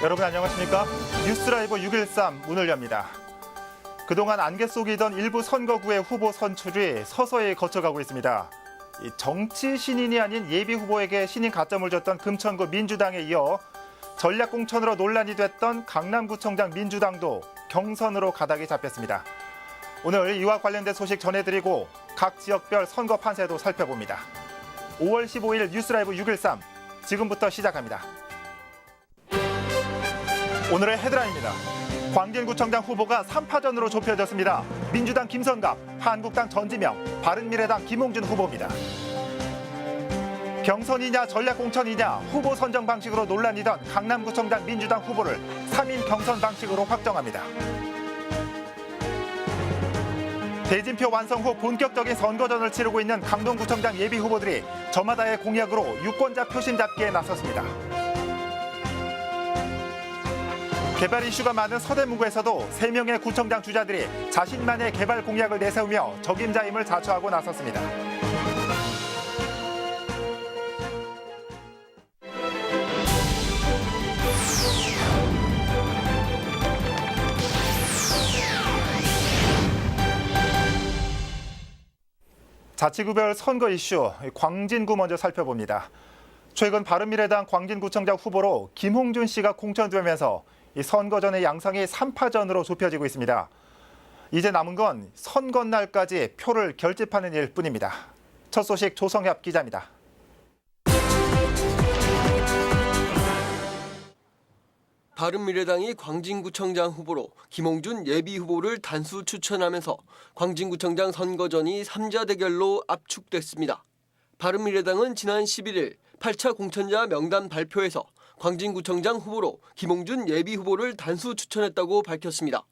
여러분 안녕하십니까? 뉴스라이브 6.13 문을 엽니다. 그동안 안개 속이던 일부 선거구의 후보 선출이 서서히 거쳐가고 있습니다. 정치 신인이 아닌 예비 후보에게 신인 가점을 줬던 금천구 민주당에 이어 전략 공천으로 논란이 됐던 강남구청장 민주당도 경선으로 가닥이 잡혔습니다. 오늘 이와 관련된 소식 전해드리고 각 지역별 선거 판세도 살펴봅니다. 5월 15일 뉴스라이브 6.13 지금부터 시작합니다. 오늘의 헤드라인입니다. 광진구청장 후보가 3파전으로 좁혀졌습니다. 민주당 김선갑, 한국당 전지명, 바른미래당 김홍준 후보입니다. 경선이냐 전략공천이냐 후보 선정 방식으로 논란이던 강남구청장 민주당 후보를 3인 경선 방식으로 확정합니다. 대진표 완성 후 본격적인 선거전을 치르고 있는 강동구청장 예비 후보들이 저마다의 공약으로 유권자 표심 잡기에 나섰습니다. 개발 이슈가 많은 서대문구에서도 3명의 구청장 주자들이 자신만의 개발 공약을 내세우며 적임자임을 자처하고 나섰습니다. 자치구별 선거 이슈, 광진구 먼저 살펴봅니다. 최근 바른미래당 광진구청장 후보로 김홍준 씨가 공천되면서 이 선거전의 양상이 3파전으로 좁혀지고 있습니다. 이제 남은 건 선거 날까지 표를 결집하는 일뿐입니다. 첫 소식 조성엽 기자입니다. 바른미래당이 광진구청장 후보로 김홍준 예비 후보를 단수 추천하면서 광진구청장 선거전이 3자 대결로 압축됐습니다. 바른미래당은 지난 11일 8차 공천자 명단 발표에서 광진구청장 후보로 김홍준 예비 후보를 단수 추천했다고 밝혔습니다.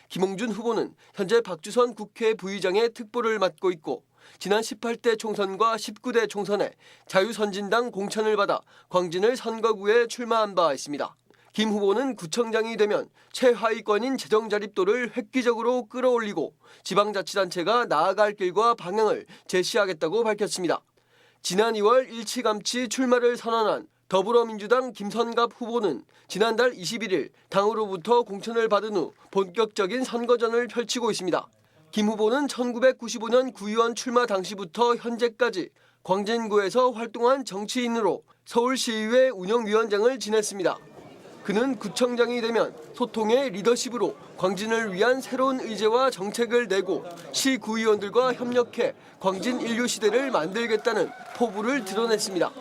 김홍준 후보는 현재 박주선 국회 부의장의 특보를 맡고 있고 지난 18대 총선과 19대 총선에 자유선진당 공천을 받아 광진을 선거구에 출마한 바 있습니다. 김 후보는 구청장이 되면 최하위권인 재정 자립도를 획기적으로 끌어올리고 지방자치단체가 나아갈 길과 방향을 제시하겠다고 밝혔습니다. 지난 2월 일찌감치 출마를 선언한 더불어민주당 김선갑 후보는 지난달 21일 당으로부터 공천을 받은 후 본격적인 선거전을 펼치고 있습니다. 김 후보는 1995년 구의원 출마 당시부터 현재까지 광진구에서 활동한 정치인으로 서울시의회 운영위원장을 지냈습니다. 그는 구청장이 되면 소통의 리더십으로 광진을 위한 새로운 의제와 정책을 내고 시 구의원들과 협력해 광진 인류 시대를 만들겠다는 포부를 드러냈습니다.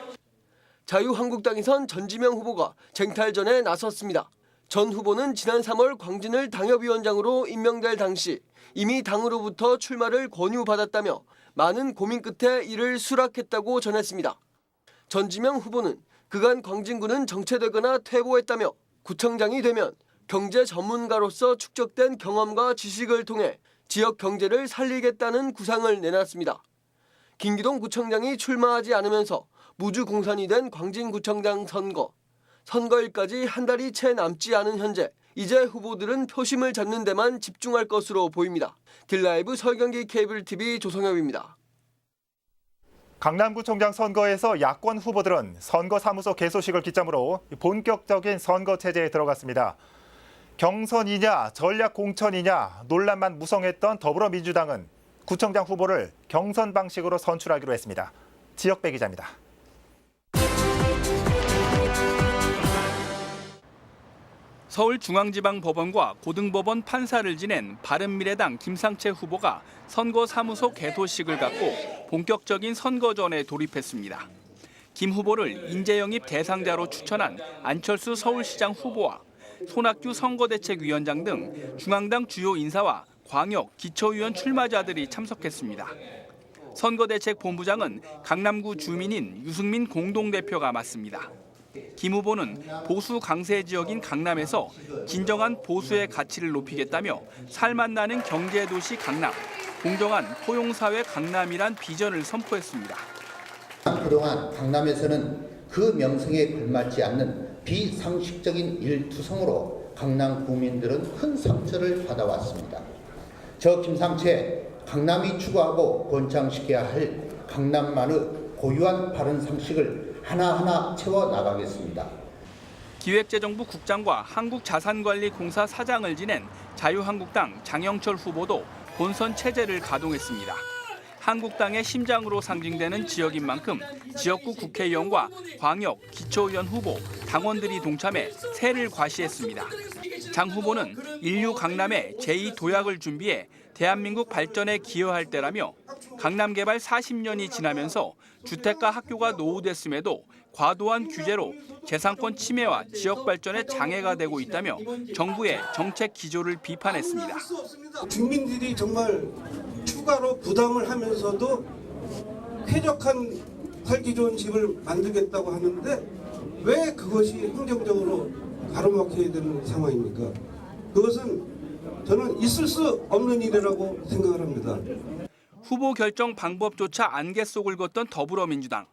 자유한국당에선 전지명 후보가 쟁탈전에 나섰습니다. 전 후보는 지난 3월 광진을 당협위원장으로 임명될 당시 이미 당으로부터 출마를 권유받았다며 많은 고민 끝에 이를 수락했다고 전했습니다. 전지명 후보는 그간 광진구는 정체되거나 퇴보했다며 구청장이 되면 경제 전문가로서 축적된 경험과 지식을 통해 지역 경제를 살리겠다는 구상을 내놨습니다. 김기동 구청장이 출마하지 않으면서 무주공산이 된 광진구청장 선거일까지 한 달이 채 남지 않은 현재 이제 후보들은 표심을 잡는 데만 집중할 것으로 보입니다. 딜라이브 서경기 케이블TV 조성엽입니다. 강남구청장 선거에서 야권 후보들은 선거사무소 개소식을 기점으로 본격적인 선거 체제에 들어갔습니다. 경선이냐 전략 공천이냐 논란만 무성했던 더불어민주당은 구청장 후보를 경선 방식으로 선출하기로 했습니다. 지역배 기자입니다. 서울중앙지방법원과 고등법원 판사를 지낸 바른미래당 김상채 후보가 선거사무소 개소식을 갖고 본격적인 선거전에 돌입했습니다. 김 후보를 인재영입 대상자로 추천한 안철수 서울시장 후보와 손학규 선거대책위원장 등 중앙당 주요 인사와 광역, 기초의원 출마자들이 참석했습니다. 선거대책본부장은 강남구 주민인 유승민 공동대표가 맡습니다. 김 후보는 보수 강세 지역인 강남에서 진정한 보수의 가치를 높이겠다며 살맛나는 경제도시 강남, 공정한 포용사회 강남이란 비전을 선포했습니다. 그동안 강남에서는 그 명성에 걸맞지 않는 비상식적인 일투성으로 강남 국민들은 큰 상처를 받아왔습니다. 저 김상채 강남이 추구하고 번창시켜야 할 강남만의 고유한 바른 상식을 하나하나 채워나가겠습니다. 기획재정부 국장과 한국자산관리공사 사장을 지낸 자유한국당 장영철 후보도 본선 체제를 가동했습니다. 한국당의 심장으로 상징되는 지역인 만큼 지역구 국회의원과 광역, 기초의원 후보, 당원들이 동참해 세를 과시했습니다. 장 후보는 인류 강남의 제2도약을 준비해 대한민국 발전에 기여할 때라며 강남 개발 40년이 지나면서 주택가 학교가 노후됐음에도 과도한 규제로 재산권 침해와 지역 발전에 장애가 되고 있다며 정부의 정책 기조를 비판했습니다. 주민들이 정말 추가로 부담을 하면서도 쾌적한 살기 좋은 집을 만들겠다고 하는데 왜 그것이 행정적으로 가로막혀야 되는 상황입니까? 그것은 저는 있을 수 없는 일이라고 생각을 합니다. 후보 결정 방법조차 안개 속을 걷던 더불어민주당.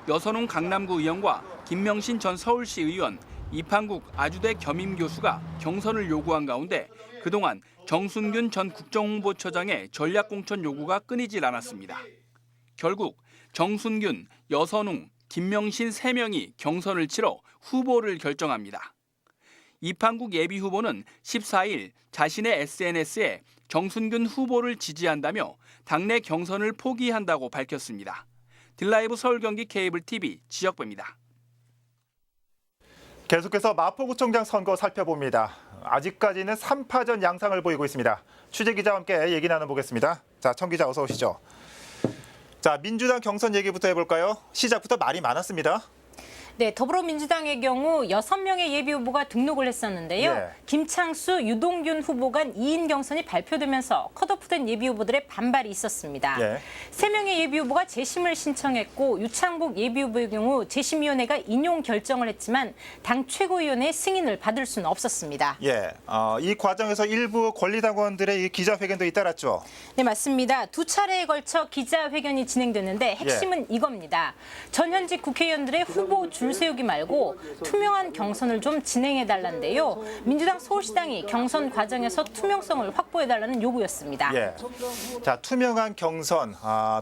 여선홍 강남구 의원과 김명신 전 서울시 의원, 이판국 아주대 겸임 교수가 경선을 요구한 가운데 그동안 정순균 전 국정홍보처장의 전략공천 요구가 끊이질 않았습니다. 결국 정순균, 여선홍, 김명신 3명이 경선을 치러 후보를 결정합니다. 이판국 예비후보는 14일 자신의 SNS에 정순균 후보를 지지한다며 당내 경선을 포기한다고 밝혔습니다. 딜라이브 서울 경기 케이블 TV 지역부입니다. 계속해서 마포구청장 선거 살펴봅니다. 아직까지는 3파전 양상을 보이고 있습니다. 취재기자와 함께 얘기 나눠보겠습니다. 자, 청 기자 어서 오시죠. 자, 민주당 경선 얘기부터 해볼까요? 시작부터 말이 많았습니다. 네, 더불어민주당의 경우 6명의 예비후보가 등록을 했었는데요. 예. 김창수, 유동균 후보 간 2인 경선이 발표되면서 컷오프된 예비후보들의 반발이 있었습니다. 예. 3명의 예비후보가 재심을 신청했고 유창복 예비후보의 경우 재심위원회가 인용 결정을 했지만 당 최고위원회의 승인을 받을 수는 없었습니다. 예, 이 과정에서 일부 권리당원들의 이 기자회견도 잇따랐죠. 네, 맞습니다. 2차례에 걸쳐 기자회견이 진행됐는데 핵심은 이겁니다. 전현직 국회의원들의 후보 줄 세우기 말고 투명한 경선을 좀 진행해달라는데요. 민주당 서울시당이 경선 과정에서 투명성을 확보해달라는 요구였습니다. 예. 자, 투명한 경선,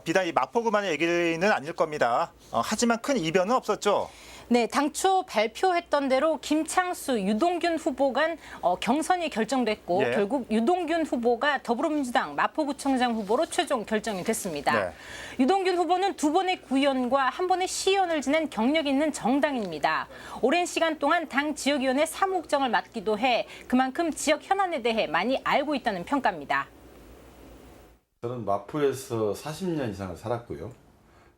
비단 이 마포구만의 얘기는 아닐 겁니다. 하지만 큰 이변은 없었죠. 네, 당초 발표했던 대로 김창수, 유동균 후보 간 경선이 결정됐고 예. 결국 유동균 후보가 더불어민주당 마포구청장 후보로 최종 결정이 됐습니다. 네. 유동균 후보는 2번의 구의원과 1번의 시의원을 지낸 경력 있는 정당입니다. 오랜 시간 동안 당 지역위원회 사무국장을 맡기도 해 그만큼 지역 현안에 대해 많이 알고 있다는 평가입니다. 저는 마포에서 40년 이상을 살았고요.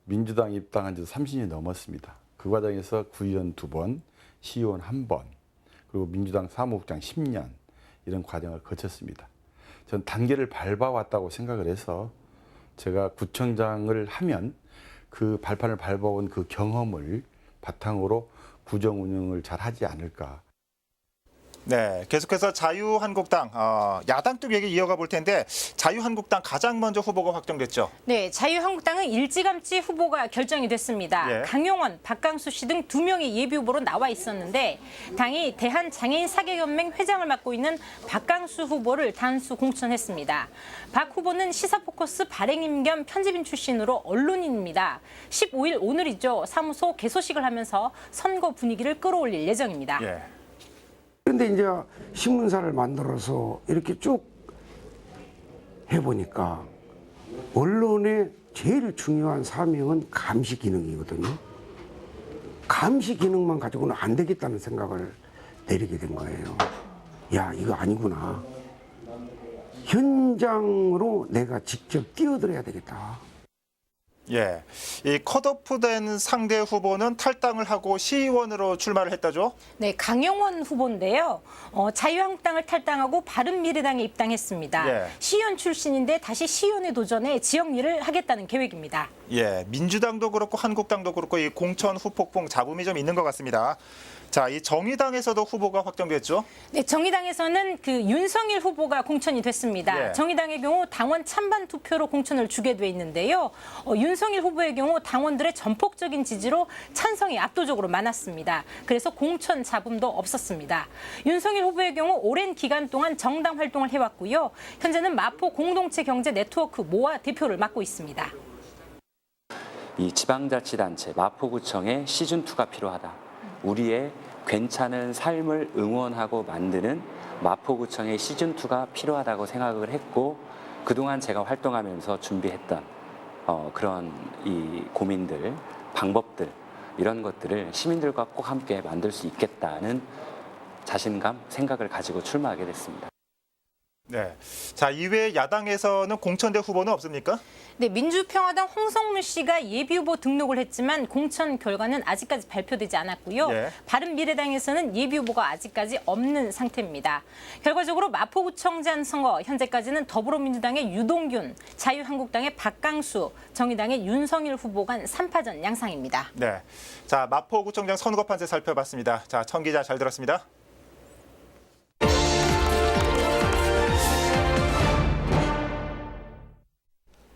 민주당 입당한 지 30년이 넘었습니다. 그 과정에서 구의원 2번, 시의원 1번, 그리고 민주당 사무국장 10년 이런 과정을 거쳤습니다. 전 단계를 밟아왔다고 생각을 해서 제가 구청장을 하면 그 발판을 밟아온 그 경험을 바탕으로 구정 운영을 잘 하지 않을까. 네, 계속해서 자유한국당, 야당 쪽 얘기 이어가 볼 텐데 자유한국당 가장 먼저 후보가 확정됐죠. 네, 자유한국당은 일찌감치 후보가 결정이 됐습니다. 예. 강용원, 박강수 씨 등 2명의 예비후보로 나와 있었는데 당이 대한장애인 사계연맹 회장을 맡고 있는 박강수 후보를 단수 공천했습니다. 박 후보는 시사포커스 발행인 겸 편집인 출신으로 언론인입니다. 15일 오늘이죠. 사무소 개소식을 하면서 선거 분위기를 끌어올릴 예정입니다. 예. 그런데 이제 신문사를 만들어서 이렇게 쭉 해보니까 언론의 제일 중요한 사명은 감시 기능이거든요. 감시 기능만 가지고는 안 되겠다는 생각을 내리게 된 거예요. 야, 이거 아니구나. 현장으로 내가 직접 뛰어들어야 되겠다. 예, 이 컷오프된 상대 후보는 탈당을 하고 시의원으로 출마를 했다죠. 네, 강용원 후보인데요. 자유한국당을 탈당하고 바른미래당에 입당했습니다. 예. 시의원 출신인데 다시 시의원에 도전해 지역 일을 하겠다는 계획입니다. 예, 민주당도 그렇고 한국당도 그렇고 이 공천 후폭풍 잡음이 좀 있는 것 같습니다. 자, 이 정의당에서도 후보가 확정됐죠. 네, 정의당에서는 그 윤석일 후보가 공천이 됐습니다. 예. 정의당의 경우 당원 찬반 투표로 공천을 주게 돼 있는데요. 윤석일 후보의 경우 당원들의 전폭적인 지지로 찬성이 압도적으로 많았습니다. 그래서 공천 잡음도 없었습니다. 윤석일 후보의 경우 오랜 기간 동안 정당 활동을 해왔고요. 현재는 마포 공동체 경제 네트워크 모아 대표를 맡고 있습니다. 이 지방자치단체 마포구청의 시즌2가 필요하다. 우리의 괜찮은 삶을 응원하고 만드는 마포구청의 시즌2가 필요하다고 생각을 했고, 그동안 제가 활동하면서 준비했던 그런 이 고민들, 방법들, 이런 것들을 시민들과 꼭 함께 만들 수 있겠다는 자신감, 생각을 가지고 출마하게 됐습니다. 네. 자, 이외에 야당에서는 공천대 후보는 없습니까? 네, 민주평화당 홍성문 씨가 예비후보 등록을 했지만 공천 결과는 아직까지 발표되지 않았고요. 예. 바른미래당에서는 예비후보가 아직까지 없는 상태입니다. 결과적으로 마포구청장 선거 현재까지는 더불어민주당의 유동균, 자유한국당의 박강수, 정의당의 윤석일 후보 간 3파전 양상입니다. 네. 자, 마포구청장 선거 판세 살펴봤습니다. 자, 청 기자 잘 들었습니다.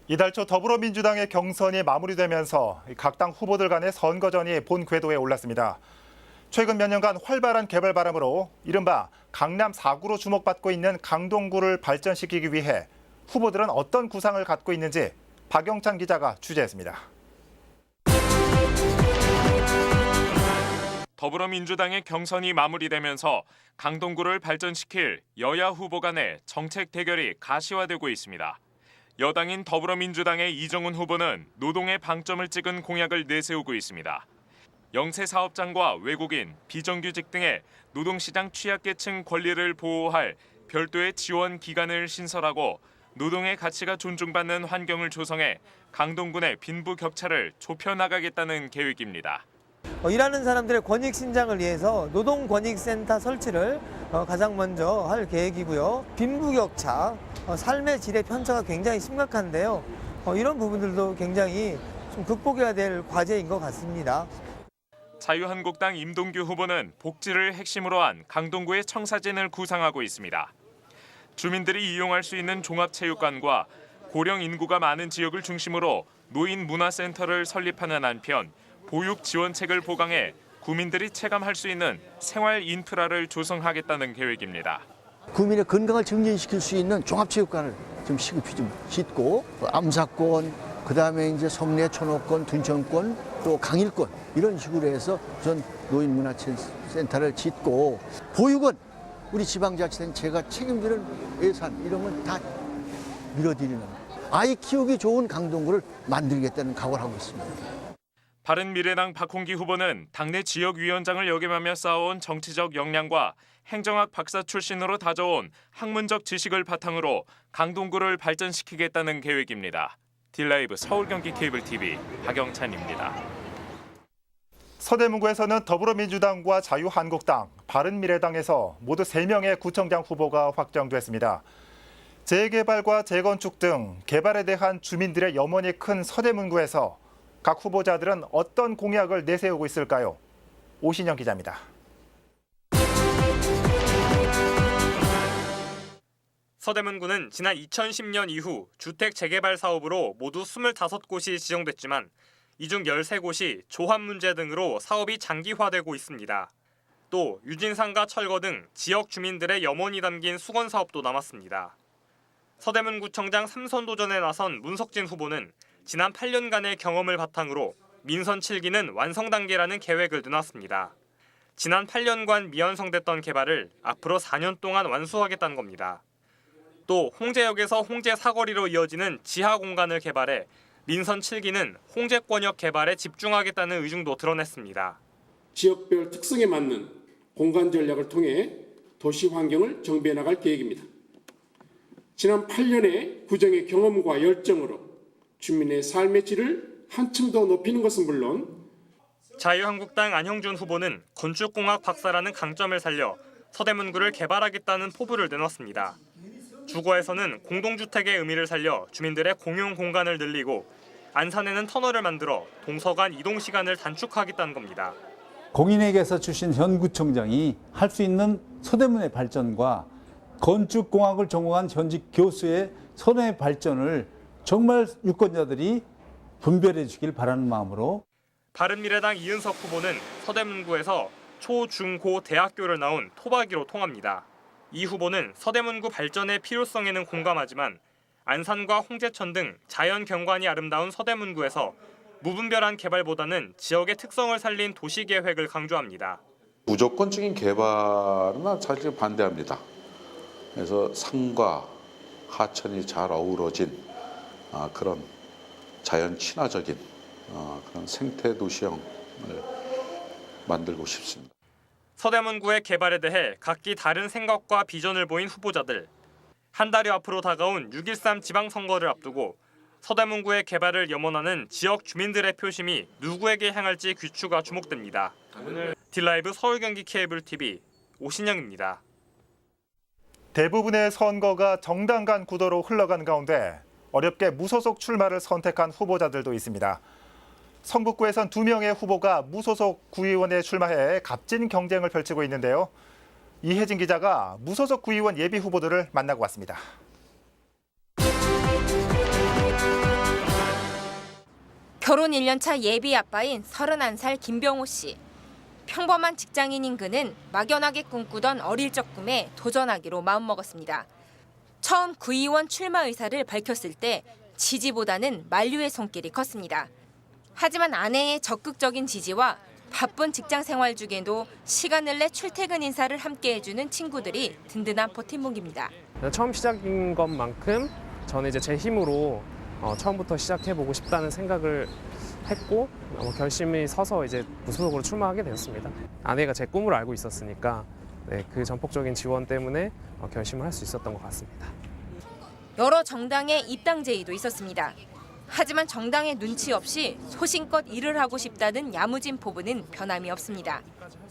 이달 초 더불어민주당의 경선이 마무리되면서 각 당 후보들 간의 선거전이 본 궤도에 올랐습니다. 최근 몇 년간 활발한 개발 바람으로 이른바 강남 4구로 주목받고 있는 강동구를 발전시키기 위해 후보들은 어떤 구상을 갖고 있는지 박영찬 기자가 취재했습니다. 더불어민주당의 경선이 마무리되면서 강동구를 발전시킬 여야 후보 간의 정책 대결이 가시화되고 있습니다. 여당인 더불어민주당의 이정훈 후보는 노동에 방점을 찍은 공약을 내세우고 있습니다. 영세 사업장과 외국인, 비정규직 등의 노동시장 취약계층 권리를 보호할 별도의 지원 기관을 신설하고 노동의 가치가 존중받는 환경을 조성해 강동구 내 빈부 격차를 좁혀나가겠다는 계획입니다. 일하는 사람들의 권익 신장을 위해서 노동권익센터 설치를 가장 먼저 할 계획이고요. 빈부격차, 삶의 질의 편차가 굉장히 심각한데요. 이런 부분들도 굉장히 좀 극복해야 될 과제인 것 같습니다. 자유한국당 임동규 후보는 복지를 핵심으로 한 강동구의 청사진을 구상하고 있습니다. 주민들이 이용할 수 있는 종합체육관과 고령 인구가 많은 지역을 중심으로 노인 문화센터를 설립하는 한편 보육 지원책을 보강해 구민들이 체감할 수 있는 생활 인프라를 조성하겠다는 계획입니다. 구민의 건강을 증진시킬 수 있는 종합체육관을 좀 시급히 좀 짓고 암사권, 그다음에 이제 성내 천호권, 둔천권, 또 강일권 이런 식으로 해서 우선 노인 문화센터를 짓고 보육은 우리 지방자치단체가 책임지는 예산 이런 건 다 밀어드리는 아이 키우기 좋은 강동구를 만들겠다는 각오를 하고 있습니다. 바른미래당 박홍기 후보는 당내 지역위원장을 역임하며 쌓아온 정치적 역량과 행정학 박사 출신으로 다져온 학문적 지식을 바탕으로 강동구를 발전시키겠다는 계획입니다. 딜라이브 서울 경기 케이블 TV 박영찬입니다. 서대문구에서는 더불어민주당과 자유한국당, 바른미래당에서 모두 3명의 구청장 후보가 확정됐습니다. 재개발과 재건축 등 개발에 대한 주민들의 염원이 큰 서대문구에서 각 후보자들은 어떤 공약을 내세우고 있을까요? 오신영 기자입니다. 서대문구는 지난 2010년 이후 주택 재개발 사업으로 모두 25곳이 지정됐지만 이 중 13곳이 조합 문제 등으로 사업이 장기화되고 있습니다. 또 유진상가 철거 등 지역 주민들의 염원이 담긴 수건 사업도 남았습니다. 서대문구청장 3선 도전에 나선 문석진 후보는 지난 8년간의 경험을 바탕으로 민선 7기는 완성 단계라는 계획을 내놨습니다. 지난 8년간 미완성됐던 개발을 앞으로 4년 동안 완수하겠다는 겁니다. 또 홍제역에서 홍제 사거리로 이어지는 지하 공간을 개발해 민선 7기는 홍제권역 개발에 집중하겠다는 의중도 드러냈습니다. 지역별 특성에 맞는 공간 전략을 통해 도시 환경을 정비해 나갈 계획입니다. 지난 8년의 구정의 경험과 열정으로 주민의 삶의 질을 한층 더 높이는 것은 물론 자유한국당 안형준 후보는 건축공학 박사라는 강점을 살려 서대문구를 개발하겠다는 포부를 내놨습니다. 주거에서는 공동주택의 의미를 살려 주민들의 공용 공간을 늘리고 안산에는 터널을 만들어 동서간 이동 시간을 단축하겠다는 겁니다. 공인에게서 출신 현 구청장이 할 수 있는 서대문의 발전과 건축공학을 전공한 현직 교수의 선의 발전을 정말 유권자들이 분별해 주길 바라는 마음으로 바른미래당 이은석 후보는 서대문구에서 초, 중, 고 대학교를 나온 토박이로 통합니다. 이 후보는 서대문구 발전의 필요성에는 공감하지만 안산과 홍제천 등 자연 경관이 아름다운 서대문구에서 무분별한 개발보다는 지역의 특성을 살린 도시계획을 강조합니다. 무조건적인 개발은 사실 반대합니다. 그래서 산과 하천이 잘 어우러진 그런 자연 친화적인 그런 생태 도시형을 만들고 싶습니다. 서대문구의 개발에 대해 각기 다른 생각과 비전을 보인 후보자들. 한 달여 앞으로 다가온 6.13 지방선거를 앞두고 서대문구의 개발을 염원하는 지역 주민들의 표심이 누구에게 향할지 귀추가 주목됩니다. 딜라이브 서울 경기 케이블 TV 오신영입니다. 대부분의 선거가 정당 간 구도로 흘러간 가운데 어렵게 무소속 출마를 선택한 후보자들도 있습니다. 성북구에선 2명의 후보가 무소속 구의원에 출마해 값진 경쟁을 펼치고 있는데요. 이혜진 기자가 무소속 구의원 예비 후보들을 만나고 왔습니다. 결혼 1년차 예비 아빠인 31살 김병호 씨. 평범한 직장인인 그는 막연하게 꿈꾸던 어릴 적 꿈에 도전하기로 마음먹었습니다. 처음 구의원 출마 의사를 밝혔을 때 지지보다는 만류의 손길이 컸습니다. 하지만 아내의 적극적인 지지와 바쁜 직장 생활 중에도 시간을 내 출퇴근 인사를 함께 해주는 친구들이 든든한 버팀목입니다. 처음 시작인 것만큼 저는 이제 제 힘으로 처음부터 시작해보고 싶다는 생각을 했고 결심이 서서 이제 무소속으로 출마하게 되었습니다. 아내가 제 꿈을 알고 있었으니까 그 전폭적인 지원 때문에 결심을 할 수 있었던 것 같습니다. 여러 정당의 입당 제의도 있었습니다. 하지만 정당의 눈치 없이 소신껏 일을 하고 싶다는 야무진 포부는 변함이 없습니다.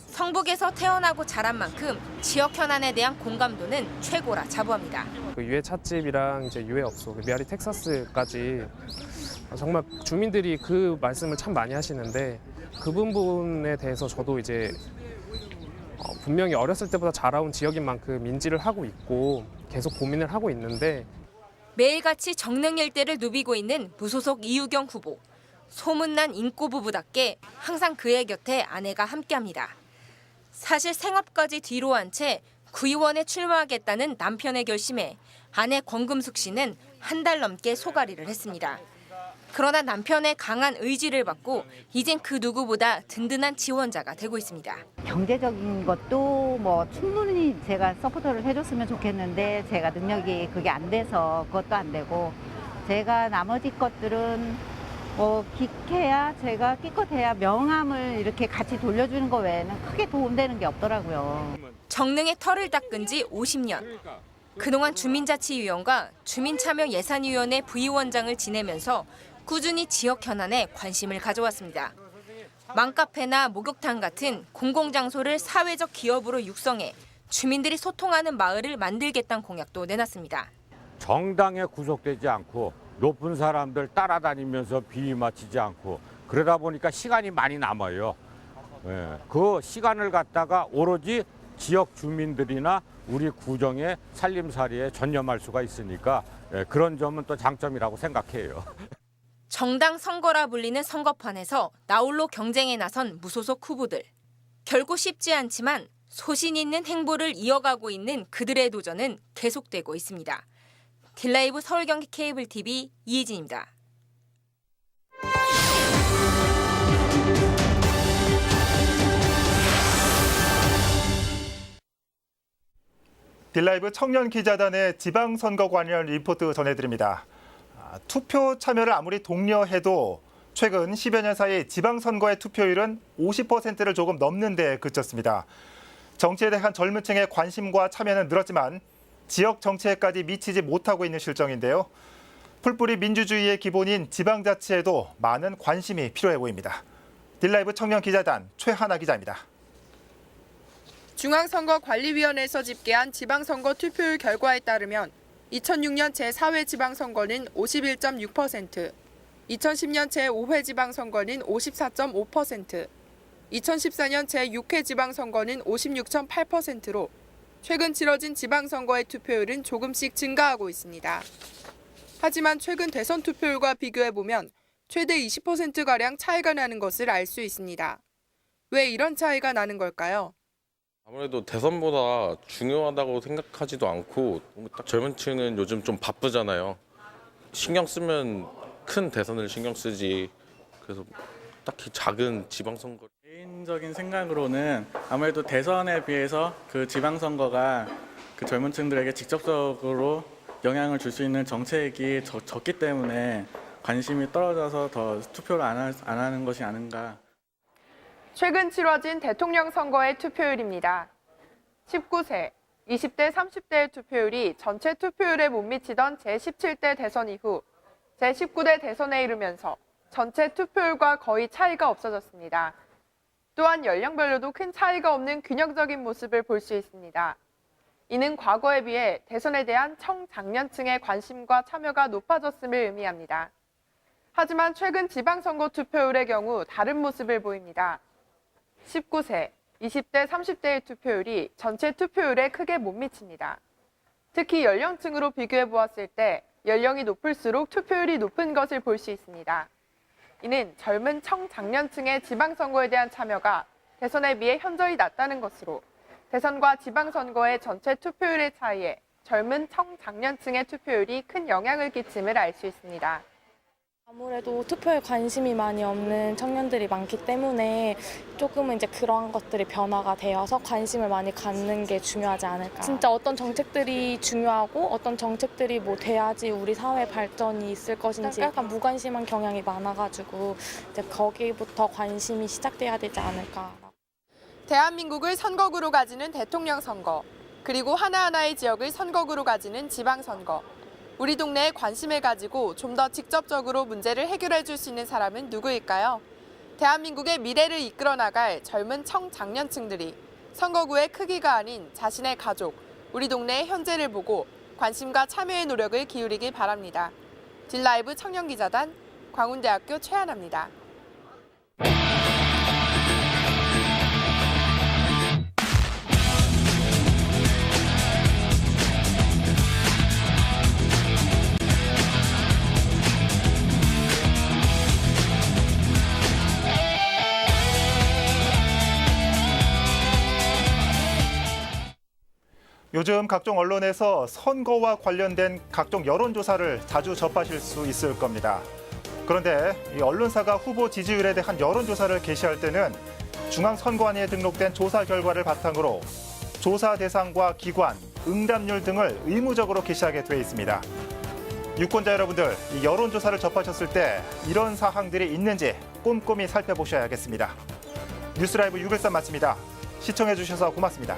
성북에서 태어나고 자란 만큼 지역 현안에 대한 공감도는 최고라 자부합니다. 그 유해 찻집이랑 이제 유해 업소, 메아리 텍사스까지 정말 주민들이 그 말씀을 참 많이 하시는데 그 부분에 대해서 저도 이제 분명히 어렸을 때보다 자라온 지역인 만큼 인지를 하고 있고 계속 고민을 하고 있는데 매일같이 정능 일대를 누비고 있는 무소속 이유경 후보. 소문난 인꼬 부부답게 항상 그의 곁에 아내가 함께합니다. 사실 생업까지 뒤로 한 채 구의원에 출마하겠다는 남편의 결심에 아내 권금숙 씨는 한 달 넘게 소가리를 했습니다. 그러나 남편의 강한 의지를 받고 이젠 그 누구보다 든든한 지원자가 되고 있습니다. 경제적인 것도 뭐 충분히 제가 서포터를 해줬으면 좋겠는데 제가 능력이 그게 안 돼서 그것도 안 되고 제가 나머지 것들은 기해야 제가 끼껏해야 명함을 이렇게 같이 돌려주는 거 외에는 크게 도움되는 게 없더라고요. 정능의 털을 닦은 지 50년. 그동안 주민자치위원과 주민참여예산위원회 부위원장을 지내면서 꾸준히 지역 현안에 관심을 가져왔습니다. 맘카페나 목욕탕 같은 공공장소를 사회적 기업으로 육성해 주민들이 소통하는 마을을 만들겠다는 공약도 내놨습니다. 정당에 구속되지 않고 높은 사람들 따라다니면서 비위 맞추지 않고 그러다 보니까 시간이 많이 남아요. 그 시간을 갖다가 오로지 지역 주민들이나 우리 구정의 살림살이에 전념할 수가 있으니까 그런 점은 또 장점이라고 생각해요. 정당 선거라 불리는 선거판에서 나홀로 경쟁에 나선 무소속 후보들. 결코 쉽지 않지만 소신 있는 행보를 이어가고 있는 그들의 도전은 계속되고 있습니다. 딜라이브 서울 경기 케이블 TV 이혜진입니다. 딜라이브 청년 기자단의 지방선거 관련 리포트 전해드립니다. 투표 참여를 아무리 독려해도 최근 10여 년 사이 지방선거의 투표율은 50%를 조금 넘는 데 그쳤습니다. 정치에 대한 젊은 층의 관심과 참여는 늘었지만 지역 정치에까지 미치지 못하고 있는 실정인데요. 풀뿌리 민주주의의 기본인 지방자치에도 많은 관심이 필요해 보입니다. 딜라이브 청년 기자단 최하나 기자입니다. 중앙선거관리위원회에서 집계한 지방선거 투표율 결과에 따르면 2006년 제4회 지방선거는 51.6%, 2010년 제5회 지방선거는 54.5%, 2014년 제6회 지방선거는 56.8%로 최근 치러진 지방선거의 투표율은 조금씩 증가하고 있습니다. 하지만 최근 대선 투표율과 비교해보면 최대 20%가량 차이가 나는 것을 알 수 있습니다. 왜 이런 차이가 나는 걸까요? 아무래도 대선보다 중요하다고 생각하지도 않고 딱 젊은 층은 요즘 좀 바쁘잖아요. 신경 쓰면 큰 대선을 신경 쓰지. 그래서 딱히 작은 지방선거. 개인적인 생각으로는 아무래도 대선에 비해서 그 지방선거가 그 젊은 층들에게 직접적으로 영향을 줄 수 있는 정책이 적기 때문에 관심이 떨어져서 더 투표를 안 하는 것이 아닌가. 최근 치러진 대통령 선거의 투표율입니다. 19세, 20대, 30대의 투표율이 전체 투표율에 못 미치던 제17대 대선 이후 제19대 대선에 이르면서 전체 투표율과 거의 차이가 없어졌습니다. 또한 연령별로도 큰 차이가 없는 균형적인 모습을 볼 수 있습니다. 이는 과거에 비해 대선에 대한 청장년층의 관심과 참여가 높아졌음을 의미합니다. 하지만 최근 지방선거 투표율의 경우 다른 모습을 보입니다. 19세, 20대, 30대의 투표율이 전체 투표율에 크게 못 미칩니다. 특히 연령층으로 비교해 보았을 때 연령이 높을수록 투표율이 높은 것을 볼 수 있습니다. 이는 젊은 청장년층의 지방선거에 대한 참여가 대선에 비해 현저히 낮다는 것으로 대선과 지방선거의 전체 투표율의 차이에 젊은 청장년층의 투표율이 큰 영향을 끼침을 알 수 있습니다. 아무래도 투표에 관심이 많이 없는 청년들이 많기 때문에 조금은 이제 그러한 것들이 변화가 되어서 관심을 많이 갖는 게 중요하지 않을까. 진짜 어떤 정책들이 중요하고 어떤 정책들이 뭐 돼야지 우리 사회 발전이 있을 것인지 약간 무관심한 경향이 많아가지고 이제 거기부터 관심이 시작돼야 되지 않을까. 대한민국을 선거구로 가지는 대통령 선거, 그리고 하나하나의 지역을 선거구로 가지는 지방선거. 우리 동네에 관심을 가지고 좀 더 직접적으로 문제를 해결해 줄 수 있는 사람은 누구일까요? 대한민국의 미래를 이끌어 나갈 젊은 청장년층들이 선거구의 크기가 아닌 자신의 가족, 우리 동네의 현재를 보고 관심과 참여의 노력을 기울이길 바랍니다. 딜라이브 청년기자단 광운대학교 최하나입니다. 요즘 각종 언론에서 선거와 관련된 각종 여론조사를 자주 접하실 수 있을 겁니다. 그런데 이 언론사가 후보 지지율에 대한 여론조사를 게시할 때는 중앙선거관리에 등록된 조사 결과를 바탕으로 조사 대상과 기관, 응답률 등을 의무적으로 게시하게 돼 있습니다. 유권자 여러분들, 이 여론조사를 접하셨을 때 이런 사항들이 있는지 꼼꼼히 살펴보셔야겠습니다. 뉴스라이브 613 마칩니다. 시청해주셔서 고맙습니다.